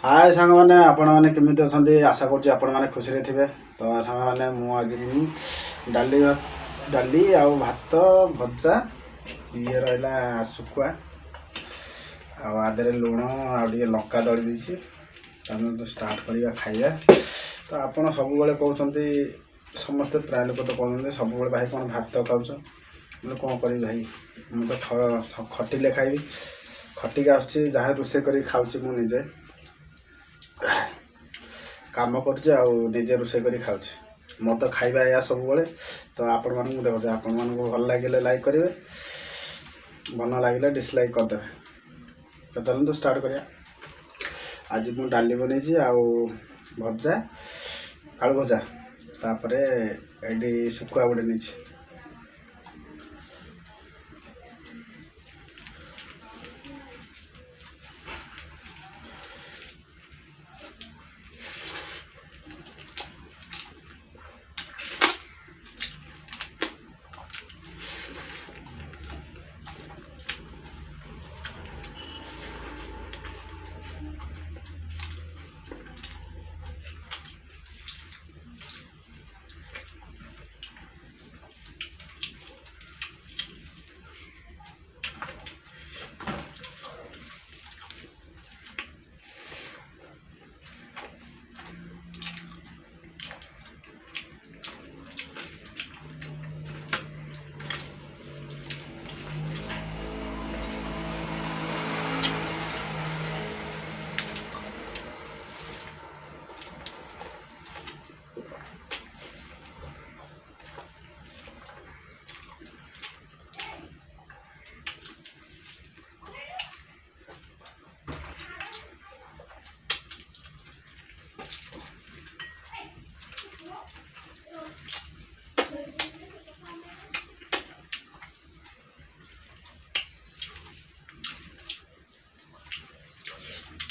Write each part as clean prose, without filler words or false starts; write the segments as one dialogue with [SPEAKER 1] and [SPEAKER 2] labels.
[SPEAKER 1] हाय सांग मैंने आपण मैंने केमी अच्छा आशा कर खुशी थे। तो सांग मैंने मुझे डाली डाली आउ भात भजा ये रहा शुखुआ आदे लुण आगे लंका दली देसी तो स्टार्ट करवा खाଇବା। तो आपड़ सब कहते समस्ते प्राय लोक तो कहते सब भाई कौन भात खाऊच मैं कौन करी भाई मुझे तो खटिले खाइबी खटिक आसुच्छी जहाँ रोषे कर खाऊँ मुझे काम करजे रोषे कर खाऊँ मोर तो खाଇବା या सब तो आपण मानक देखो आपण मानक भल लगे लाइक करेंगे भल लगे डिसलाइक करदे। तो चलते तो स्टार्ट करिया। आज मुझे डाली बनी आउ भजा आलू भजा तापर ये शुखुआ गोटे नहीं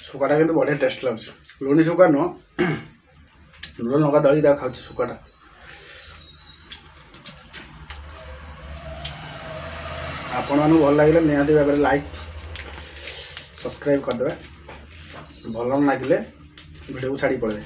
[SPEAKER 1] शुखाटा कि बढ़िया टेस्ट लगे लुणी शुखा नुह लुण लंका दली खाऊँ शुखाटा। आपण मानू भल लगे निहाती भाव लाइक सब्सक्राइब करदे भल न लगे वीडियो को छाड़ी पड़े।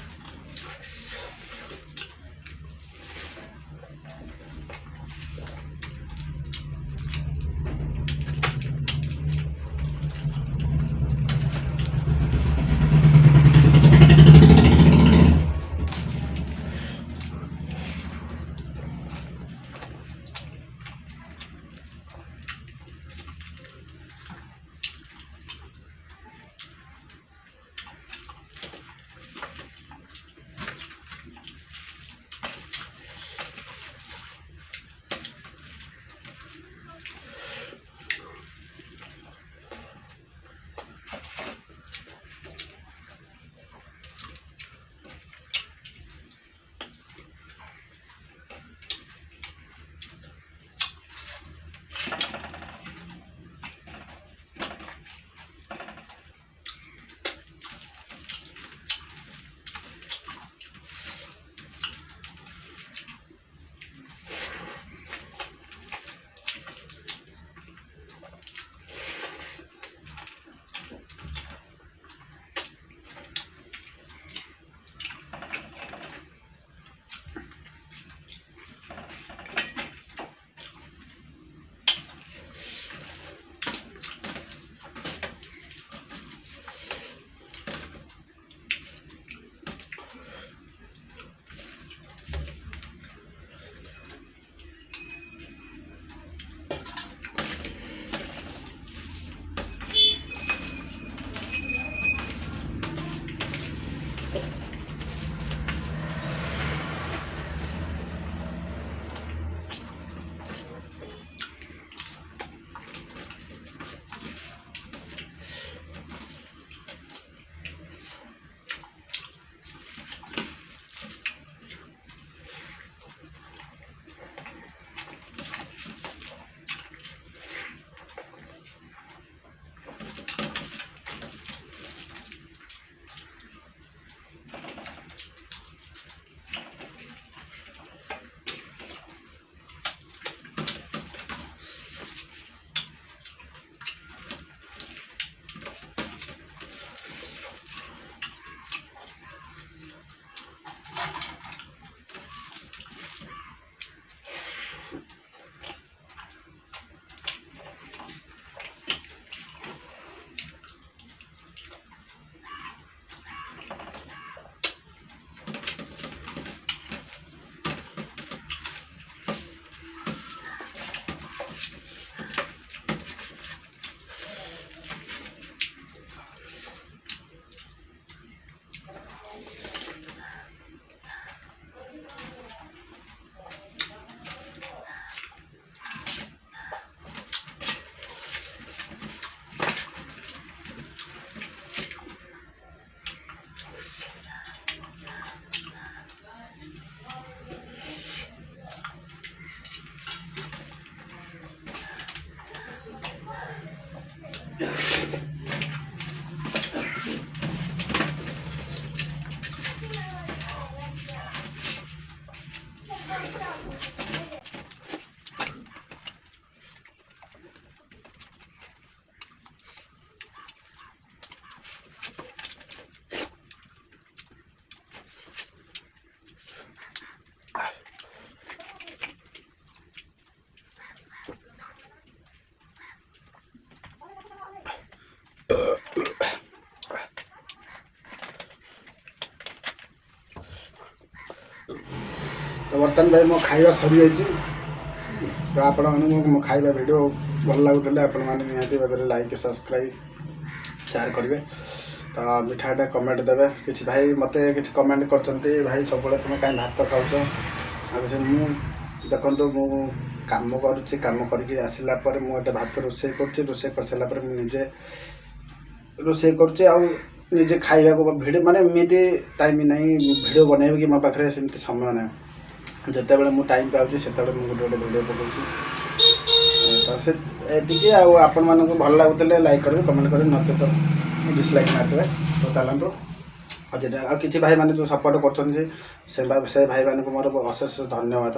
[SPEAKER 1] तो बर्तमान भाई मो खाଇବା सरी तो आपण मो खाଇବା वीडियो भल लगुले आपण मैंने निहाती भाव में लाइक सब्सक्राइब शेयर करेंगे। तो मिठाटा कमेंट देवे कि भाई मत कि कमेंट कर भाई सब तुम कहीं भात खाऊच आ देखो मु काम करुच्ची काम करके आसला मुझे भात रोसे कर सारा निजे रोसे करजे खाइबा को भिड माने एमती टाइम नहीं भिड बनइबे कि मो पाखे सेमती समय ना जिते बड़े मुझे टाइम पाऊँगी से गोटे गोटे भिड पकाऊँ तो से आपण मानक भल लगुले लाइक करेंगे कमेंट करेंगे नचे तो डिसलाइक मारदे। तो चलतु आ किसी भाई मैंने जो सपोर्ट कर भाई मान मोर अशेष धन्यवाद।